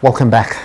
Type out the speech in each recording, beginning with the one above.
Welcome back.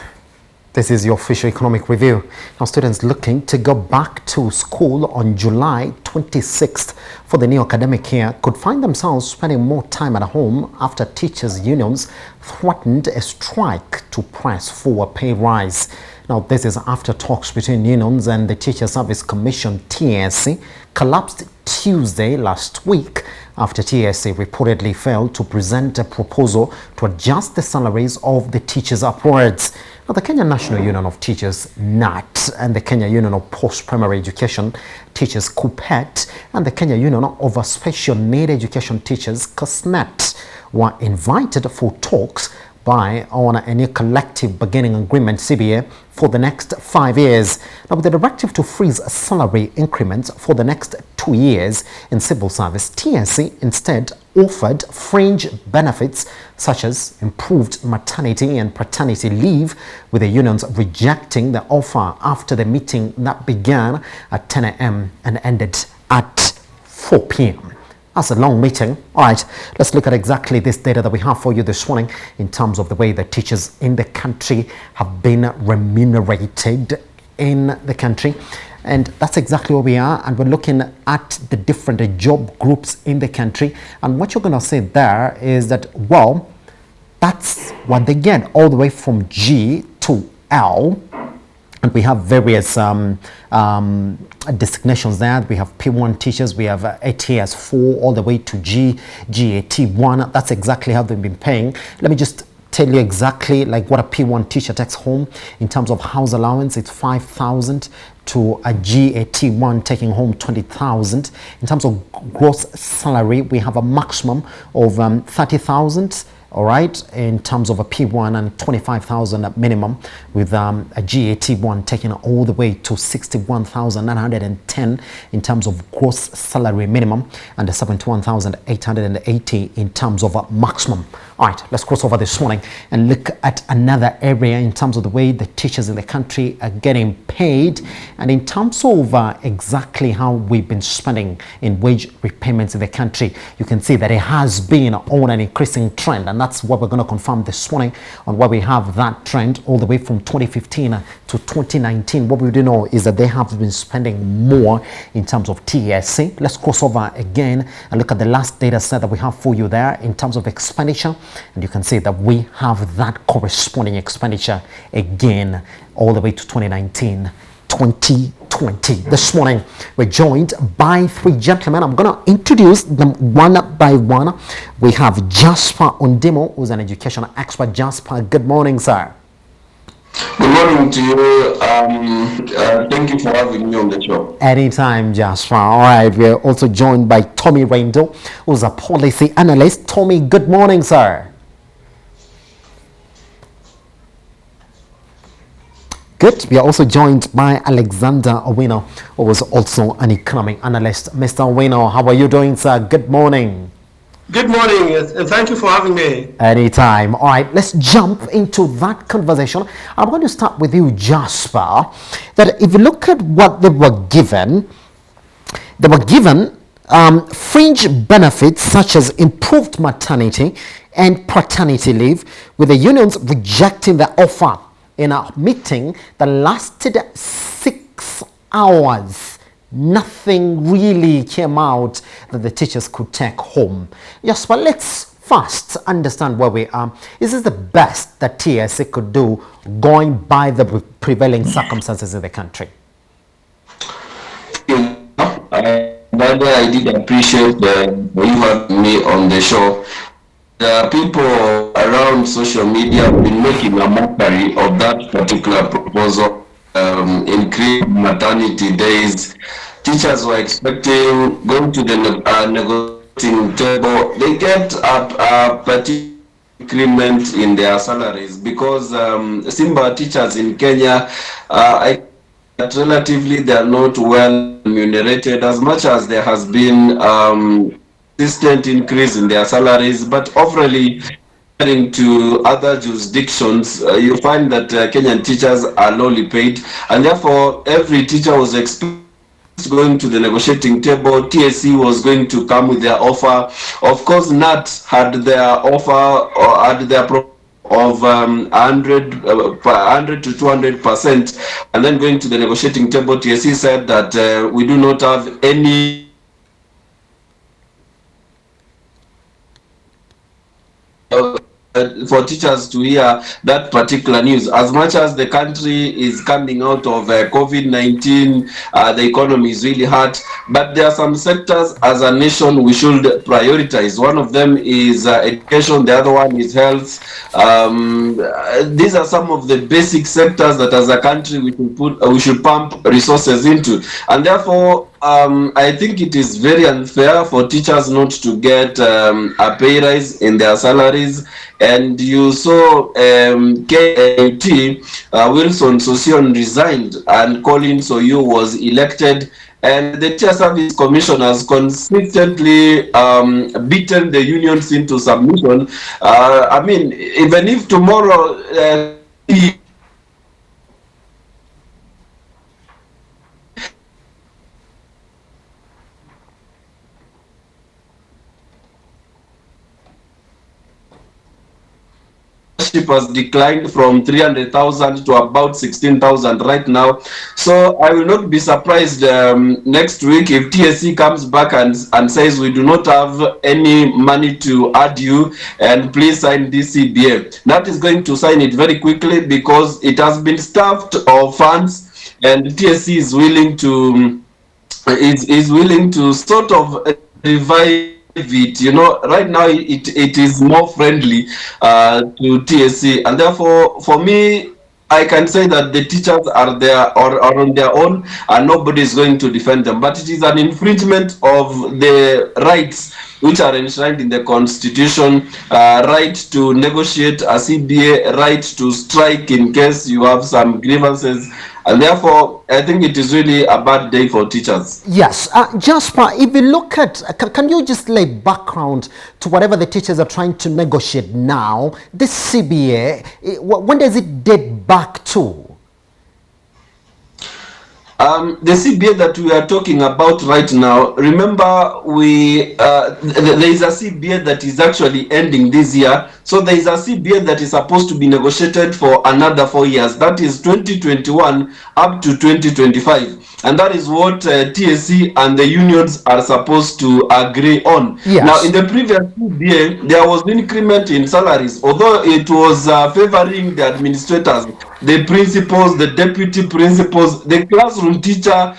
This is your official economic review. Now, students looking to go back to school on July 26th for the new academic year could find themselves spending more time at home after teachers' unions threatened a strike to press for a pay rise. Now, this is after talks between unions and the Teacher Service Commission (TSC) collapsed Tuesday last week after TSC reportedly failed to present a proposal to adjust the salaries of the teachers upwards. Now, the Kenya National Union of Teachers (NAT) and the Kenya Union of Post-Primary Education Teachers (KUPPET) and the Kenya Union of Special Need Education Teachers (KUSNET) were invited for talks on a new collective bargaining agreement (CBA) for the next 5 years. Now, with the directive to freeze salary increments for the next 2 years in civil service, TSC instead offered fringe benefits such as improved maternity and paternity leave, with the unions rejecting the offer after the meeting that began at 10 a.m. and ended at 4 p.m. That's a long meeting. All right, let's look at exactly this data that we have for you this morning in terms of the way the teachers in the country have been remunerated in the country. And that's exactly where we are. And we're looking at the different job groups in the country. And what you're going to see there is that, well, that's what they get all the way from G to L. And we have various designations there. We have P1 teachers, we have ATS 4 all the way to GAT 1. That's exactly how they've been paying. Let me just tell you exactly like what a P1 teacher takes home in terms of house allowance. It's 5,000 to a GAT 1 taking home 20,000. In terms of gross salary, we have a maximum of 30,000. All right, in terms of a P1 and 25,000 at minimum, with a GAT1 taking all the way to 61,910 in terms of gross salary minimum, and the 71,880 in terms of a maximum. All right, let's cross over this morning and look at another area in terms of the way the teachers in the country are getting paid, and in terms of exactly how we've been spending in wage repayments in the country. You can see that it has been on an increasing trend, and that's what we're going to confirm this morning on why we have that trend all the way from 2015 to 2019. What we do know is that they have been spending more in terms of TSC. Let's cross over again and look at the last data set that we have for you there in terms of expenditure, and you can see that we have that corresponding expenditure again all the way to 2019. 2020. This morning, we're joined by three gentlemen. I'm going to introduce them one by one. We have Jasper Ondimo, who's an education expert. Jasper, good morning, sir. Good morning to you. Thank you for having me on the show. Anytime, Jasper. All right, we're also joined by Tommy Rendo, who's a policy analyst. Tommy, good morning, sir. Good. We are also joined by Alexander Owino, who was also an economic analyst. Mr. Owino, how are you doing, sir? Good morning. Good morning, and thank you for having me. Anytime. All right, let's jump into that conversation. I'm going to start with you, Jasper. That if you look at what they were given fringe benefits such as improved maternity and paternity leave, with the unions rejecting the offer in a meeting that lasted 6 hours. Nothing really came out that the teachers could take home. Yes, but let's first understand where we are. Is this the best that TSC could do going by the prevailing circumstances in the country? I did appreciate you having me on the show. The people around social media have been making a mockery of that particular proposal, increase maternity days. Teachers were expecting going to the negotiating table. They get a particular increment in their salaries because Simba teachers in Kenya, relatively they are not well remunerated as much as there has been consistent increase in their salaries, but overall, comparing to other jurisdictions, you find that Kenyan teachers are lowly paid, and therefore every teacher was expected going to the negotiating table. TSC was going to come with their offer. Of course, NAT had their offer or had their of 100 to 200%, and then going to the negotiating table, TSC said that we do not have any for teachers to hear that particular news. As much as the country is coming out of COVID-19, the economy is really hurt, but there are some sectors as a nation we should prioritize. One of them is education, the other one is health. These are some of the basic sectors that as a country we should pump resources into, and therefore I think it is very unfair for teachers not to get a pay rise in their salaries. And you saw KUT, Wilson Sosion resigned and Colin Soyu was elected. And the Teacher Service Commission has consistently beaten the unions into submission. I mean, even if tomorrow has declined from 300,000 to about 16,000 right now. So I will not be surprised next week if TSC comes back and says we do not have any money to add you and please sign this CBA. That is going to sign it very quickly because it has been stuffed of funds, and TSC is willing to sort of revive it. You know, right now it is more friendly to TSC, and therefore for me I can say that the teachers are there or are on their own and nobody is going to defend them, but it is an infringement of the rights which are enshrined in the Constitution, right to negotiate a CBA, right to strike in case you have some grievances, and therefore I think it is really a bad day for teachers. Yes, Jasper, if you look at, can you just lay background to whatever the teachers are trying to negotiate now? This CBA, when does it date back to? The CBA that we are talking about right now, remember there is a CBA that is actually ending this year. So there is a CBA that is supposed to be negotiated for another 4 years. That is 2021 up to 2025. And that is what TSC and the unions are supposed to agree on. Yes. Now, in the previous CBA, there was an increment in salaries, although it was favoring the administrators, the principals, the deputy principals. The classroom teacher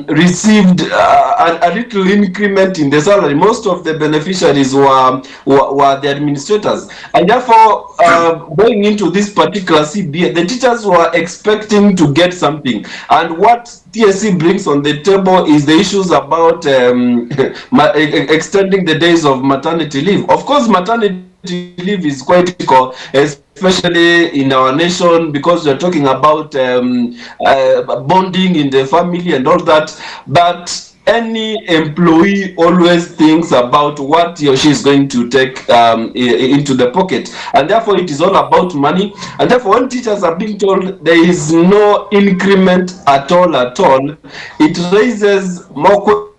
received a little increment in the salary. Most of the beneficiaries were the administrators, and therefore going into this particular CBA, the teachers were expecting to get something. And what TSC brings on the table is the issues about extending the days of maternity leave. Of course, maternity leave is quite critical, especially in our nation, because we're talking about bonding in the family and all that. But any employee always thinks about what he or she is going to take into the pocket, and therefore it is all about money. And therefore when teachers are being told there is no increment at all, it raises more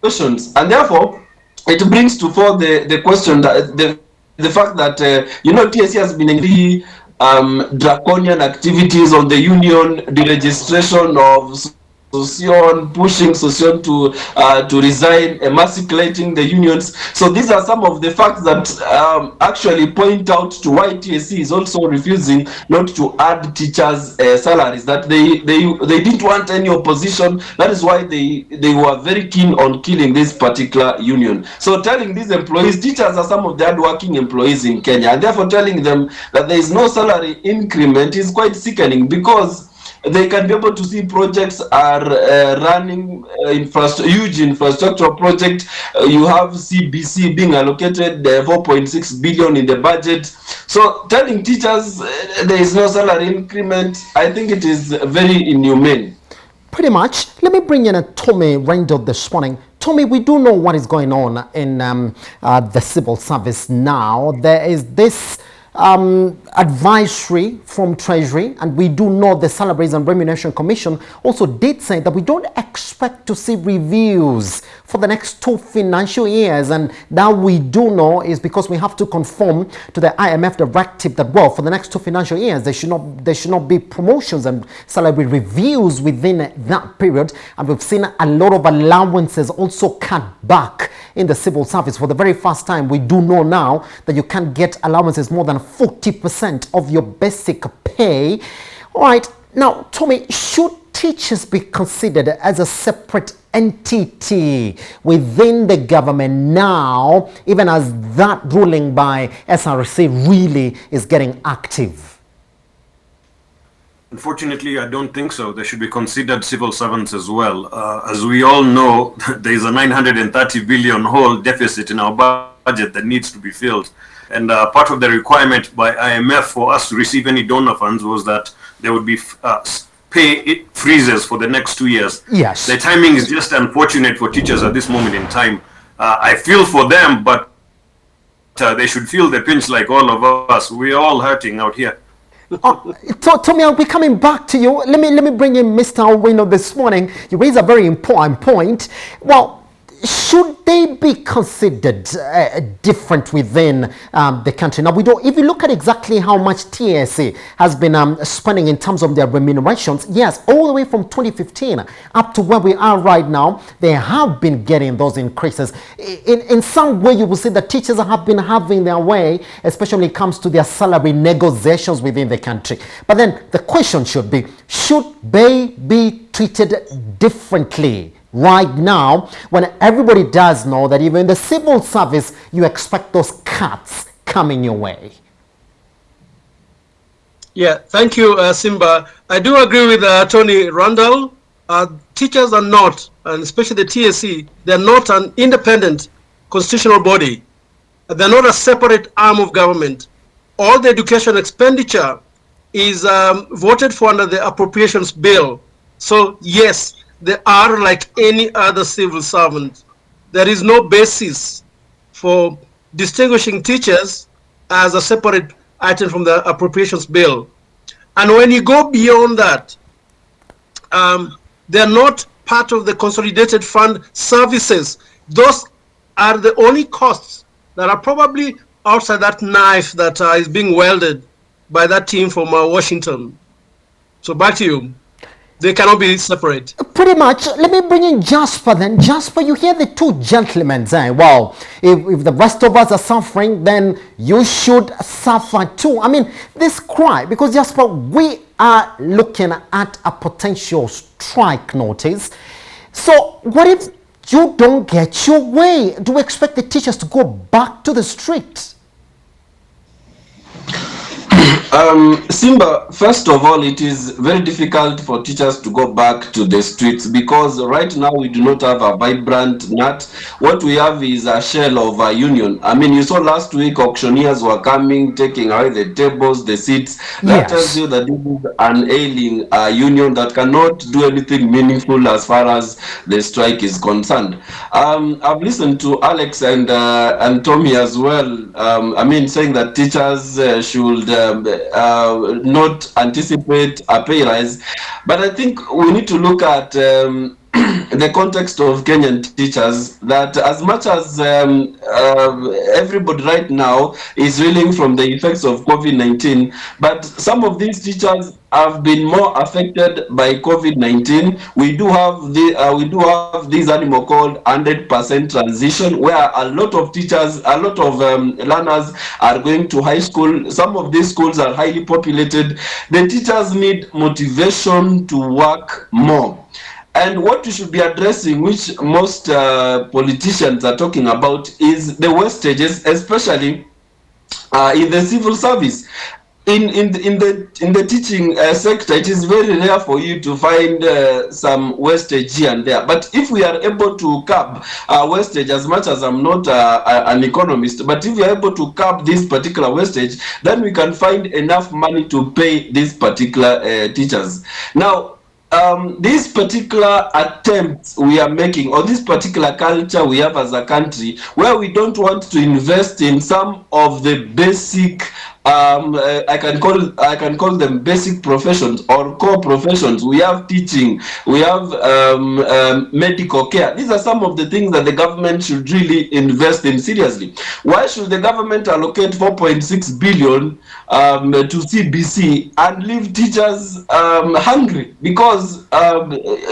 questions, and therefore it brings to fore the question that the fact that TSC has been in draconian activities on the union, deregistration of Sosion, pushing Sosion to resign, emasculating the unions. So these are some of the facts that actually point out to why TSC is also refusing not to add teachers' salaries. That they didn't want any opposition. That is why they were very keen on killing this particular union. So telling these employees, teachers are some of the hardworking employees in Kenya, and therefore telling them that there is no salary increment is quite sickening, because they can be able to see projects are running huge infrastructure project. You have CBC being allocated 4.6 billion in the budget. So telling teachers there is no salary increment, I think it is very inhumane. Pretty much. Let me bring in a Tommy Randall this morning. Tommy, we do know what is going on in the civil service now. There is this advisory from Treasury, and we do know the Salaries and Remuneration Commission also did say that we don't expect to see reviews for the next 2 financial years, and that we do know is because we have to conform to the IMF directive that, well, for the next 2 financial years there should not be promotions and salary reviews within that period. And we've seen a lot of allowances also cut back in the civil service. For the very first time, we do know now that you can't get allowances more than 40% of your basic pay. All right, now Tommy, should teachers be considered as a separate entity within the government now, even as that ruling by SRC really is getting active? Unfortunately, I don't think so. They should be considered civil servants as well. As we all know, there is a 930 billion whole deficit in our budget that needs to be filled. And part of the requirement by IMF for us to receive any donor funds was that there would be pay freezes for the next 2 years. Yes. The timing is just unfortunate for teachers at this moment in time. I feel for them, but they should feel the pinch like all of us. We're all hurting out here. Tommy, I'll be coming back to you. Let me bring in Mr. Owino this morning. You raise a very important point. Well, should they be considered different within the country? Now, we don't. If you look at exactly how much TSC has been spending in terms of their remunerations, yes, all the way from 2015 up to where we are right now, they have been getting those increases. In some way, you will see that teachers have been having their way, especially when it comes to their salary negotiations within the country. But then the question should be, should they be treated differently right now, when everybody does know that even in the civil service you expect those cuts coming your way? Yeah, thank you, Simba. I do agree with Tony Randall. Teachers are not, and especially the TSC, they're not an independent constitutional body. They're not a separate arm of government. All the education expenditure is voted for under the appropriations bill. So yes, they are like any other civil servant. There is no basis for distinguishing teachers as a separate item from the appropriations bill. And when you go beyond that, they're not part of the consolidated fund services. Those are the only costs that are probably outside that knife that is being welded by that team from Washington. So back to you. They cannot be separate. Pretty much. Let me bring in Jasper then. Jasper, you hear the two gentlemen saying, well, if the rest of us are suffering, then you should suffer too. I mean, this cry, because Jasper, we are looking at a potential strike notice. So what if you don't get your way? Do we expect the teachers to go back to the street? Simba, first of all, it is very difficult for teachers to go back to the streets because right now we do not have a vibrant nut. What we have is a shell of a union. I mean, you saw last week auctioneers were coming, taking away the tables, the seats. That tells you that this is an ailing union that cannot do anything meaningful as far as the strike is concerned. I've listened to Alex and Tommy as well. I mean, saying that teachers should not anticipate a pay rise, but I think we need to look at the context of Kenyan teachers, that as much as everybody right now is reeling from the effects of COVID-19, but some of these teachers have been more affected by COVID-19. We do have this animal called 100% transition, where a lot of teachers, a lot of learners are going to high school. Some of these schools are highly populated. The teachers need motivation to work more. And what we should be addressing, which most politicians are talking about, is the wastages, especially in the civil service. In the teaching sector, it is very rare for you to find some wastage here and there. But if we are able to curb wastage, as much as I'm not an economist, but if we are able to curb this particular wastage, then we can find enough money to pay these particular teachers. Now, these particular attempts we are making, or this particular culture we have as a country, where we don't want to invest in some of the basic I can call them basic professions or core professions. We have teaching, we have medical care. These are some of the things that the government should really invest in seriously. Why should the government allocate 4.6 billion to CBC and leave teachers hungry? Because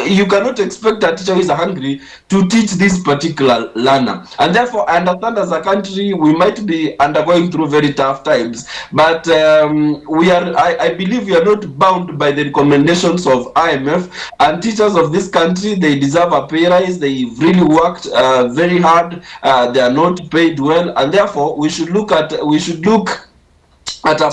you cannot expect a teacher who is hungry to teach this particular learner. And therefore, I understand as a country we might be undergoing through very tough times, but I believe we are not bound by the recommendations of IMF, and teachers of this country, they deserve a pay rise. They've really worked very hard. They are not paid well, and therefore we should look at a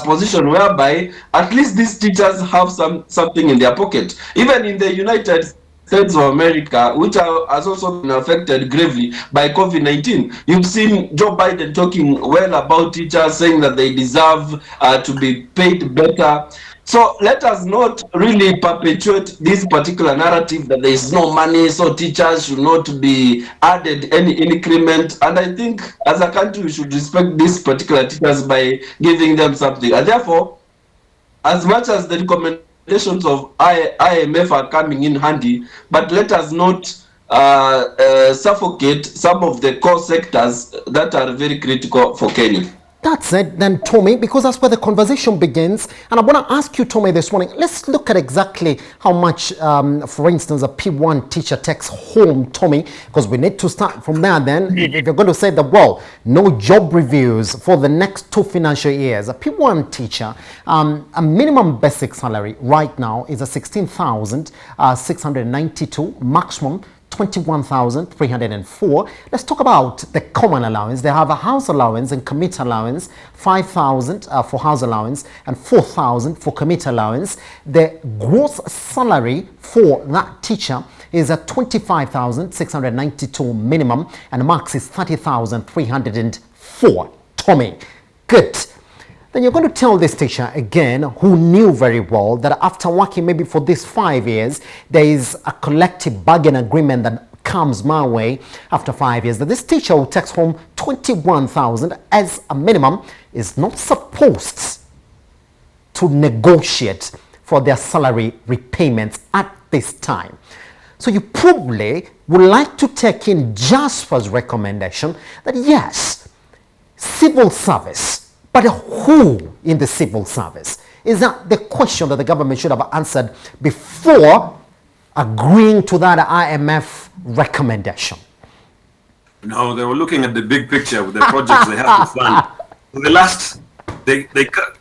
position whereby at least these teachers have something in their pocket. Even in the United States of America, which has also been affected gravely by COVID-19. You've seen Joe Biden talking well about teachers, saying that they deserve to be paid better. So let us not really perpetuate this particular narrative that there is no money, so teachers should not be added any increment. And I think as a country, we should respect these particular teachers by giving them something. And therefore, as much as the recommendations of IMF are coming in handy, but let us not suffocate some of the core sectors that are very critical for Kenya. That's it then, Tommy, because that's where the conversation begins. And I want to ask you, Tommy, this morning, let's look at exactly how much, for instance, a P1 teacher takes home, Tommy, because we need to start from there then. If you're going to say that, well, no job reviews for the next 2 financial years, a P1 teacher, a minimum basic salary right now is a 16,692, maximum 21,304. Let's talk about the common allowance. They have a house allowance and commute allowance, 5,000 for house allowance and 4,000 for commute allowance. The gross salary for that teacher is at 25,692 minimum, and the max is 30,304. Tommy, good. Then you're going to tell this teacher again, who knew very well that after working maybe for these 5 years, there is a collective bargain agreement that comes my way after 5 years, that this teacher who takes home 21,000 as a minimum is not supposed to negotiate for their salary repayments at this time. So you probably would like to take in Jasper's recommendation that yes, civil service, but who in the civil service? Is that the question that the government should have answered before agreeing to that IMF recommendation? No, they were looking at the big picture with the projects they have to fund. They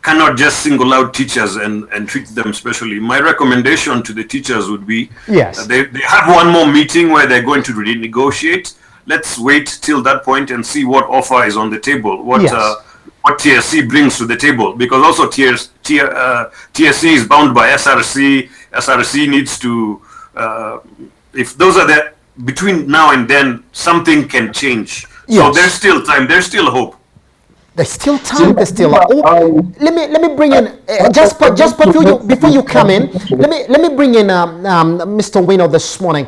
cannot just single out teachers and treat them specially. My recommendation to the teachers would be, yes, they have one more meeting where they're going to renegotiate. Let's wait till that point and see what offer is on the table. What TSC brings to the table, because also TSC is bound by SRC. SRC needs to, if those are the, between now and then, something can change. Yes. So there's still time, there's still hope. There's still time, there's still hope. Let me bring in, Jasper, before you come in, let me bring in Mr. Wino this morning.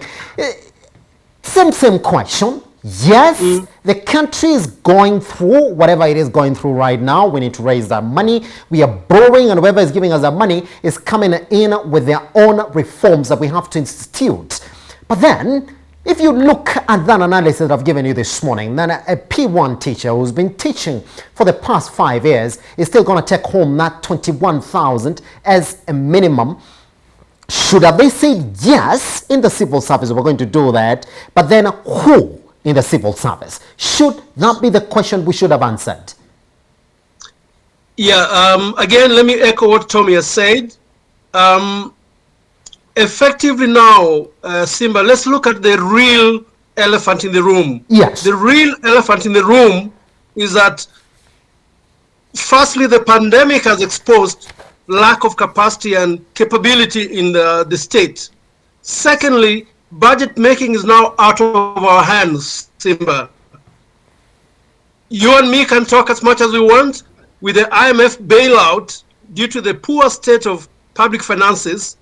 Same question. Yes, the country is going through whatever it is going through right now. We need to raise that money. We are borrowing, and whoever is giving us that money is coming in with their own reforms that we have to institute. But then, if you look at that analysis that I've given you this morning, then a P1 teacher who's been teaching for the past 5 years is still going to take home that 21,000 as a minimum. Should have they said yes in the civil service, we're going to do that, but then who in the civil service? Should that be the question we should have answered? Yeah, again, let me echo what Tommy has said. Effectively now, Simba, let's look at the real elephant in the room. Yes. The real elephant in the room is that, firstly, the pandemic has exposed lack of capacity and capability in the state. Secondly, budget making is now out of our hands, Simba. You and me can talk as much as we want. With the IMF bailout, due to the poor state of public finances,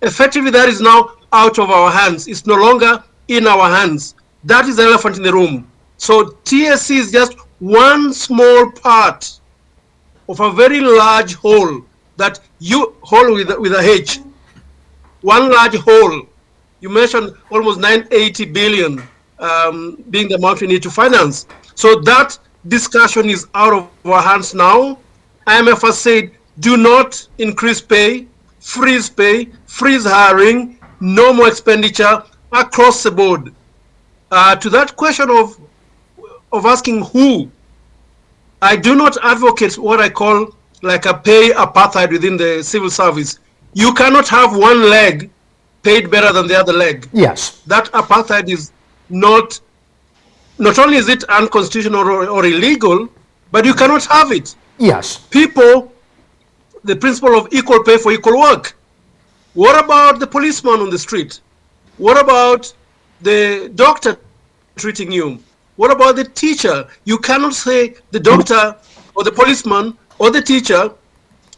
effectively that is now out of our hands. It's no longer in our hands. That is the elephant in the room. So TSC is just one small part of a very large hole that you hole with a H, one large hole. You mentioned almost 980 billion being the amount we need to finance. So that discussion is out of our hands now. IMF has said, do not increase pay, freeze hiring, no more expenditure across the board. To that question of asking who, I do not advocate what I call like a pay apartheid within the civil service. You cannot have one leg paid better than the other leg. Yes. That apartheid is not only is it unconstitutional or illegal, but you cannot have it. Yes. People, the principle of equal pay for equal work. What about the policeman on the street? What about the doctor treating you? What about the teacher? You cannot say the doctor or the policeman or the teacher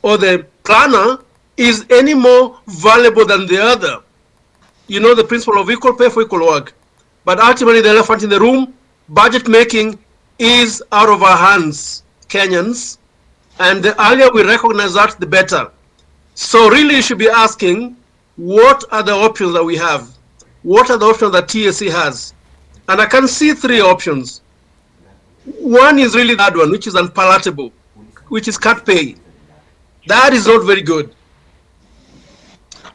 or the planner is any more valuable than the other. You know, the principle of equal pay for equal work. But ultimately, the elephant in the room, budget making is out of our hands, Kenyans. And the earlier we recognize that, the better. So really, you should be asking, what are the options that we have? What are the options that TSC has? And I can see three options. One is really that one, which is unpalatable, which is cut pay. That is not very good.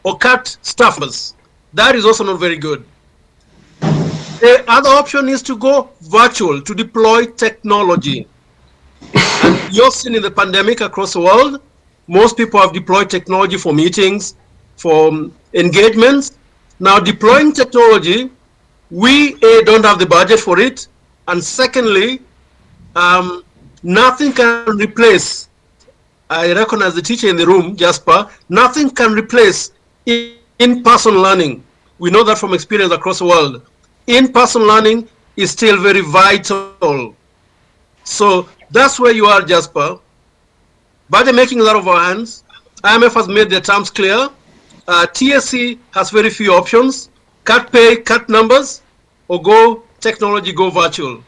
Or cut staffers. That is also not very good. The other option is to go virtual, to deploy technology. And you've seen in the pandemic across the world, most people have deployed technology for meetings, for engagements. Now, deploying technology, we don't have the budget for it. And secondly, nothing can replace, I recognize the teacher in the room, Jasper, nothing can replace in-person learning. We know that from experience across the world. In-person learning is still very vital. So that's where you are, Jasper. Budget making is out of our hands. IMF has made their terms clear. TSC has very few options. Cut pay, cut numbers, or go technology, go virtual.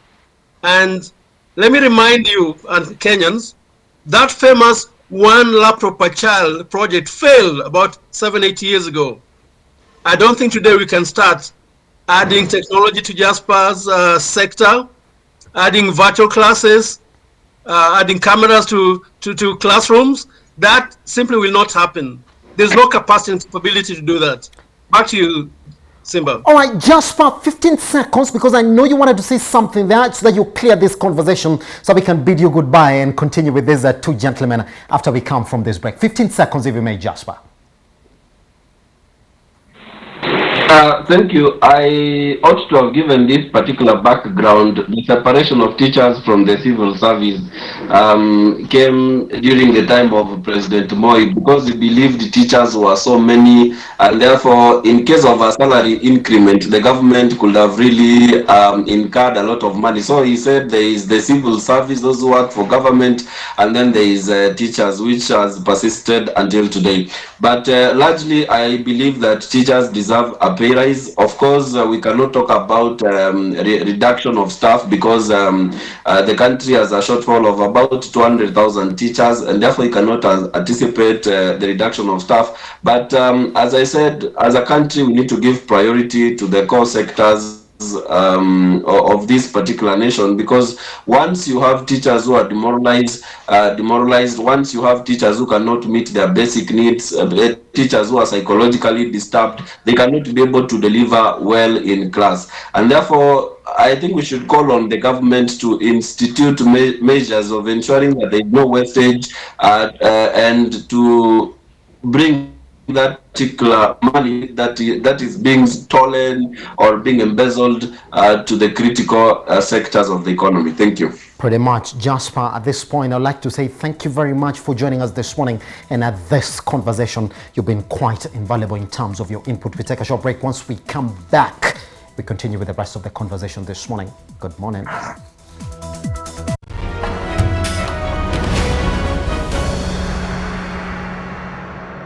And let me remind you, and Kenyans, that famous one laptop per child project failed about 7-8 years ago. I don't think today we can start adding technology to Jasper's sector, adding virtual classes, adding cameras to classrooms. That simply will not happen. There's no capacity and capability to do that. Back to you, Simba. All right, Jasper, 15 seconds, because I know you wanted to say something there, so that you clear this conversation so we can bid you goodbye and continue with these two gentlemen after we come from this break. 15 seconds, if you may, Jasper. Thank you. I ought to have given this particular background. The separation of teachers from the civil service came during the time of President Moi, because he believed the teachers were so many, and therefore, in case of a salary increment, the government could have really incurred a lot of money. So he said there is the civil service, those who work for government, and then there is teachers, which has persisted until today. But largely, I believe that teachers deserve a pay rise. Of course, we cannot talk about reduction of staff, because the country has a shortfall of about 200,000 teachers, and therefore you cannot anticipate the reduction of staff. But as I said, as a country, we need to give priority to the core sectors of this particular nation, because once you have teachers who are demoralized, once you have teachers who cannot meet their basic needs, teachers who are psychologically disturbed, they cannot be able to deliver well in class. And therefore, I think we should call on the government to institute measures of ensuring that there is no wastage, and to bring that particular money that is being stolen or being embezzled to the critical sectors of the economy. Thank you. Pretty much, Jasper. At this point, I'd like to say thank you very much for joining us this morning. And at this conversation, you've been quite invaluable in terms of your input. We take a short break. Once we come back, we continue with the rest of the conversation this morning. Good morning.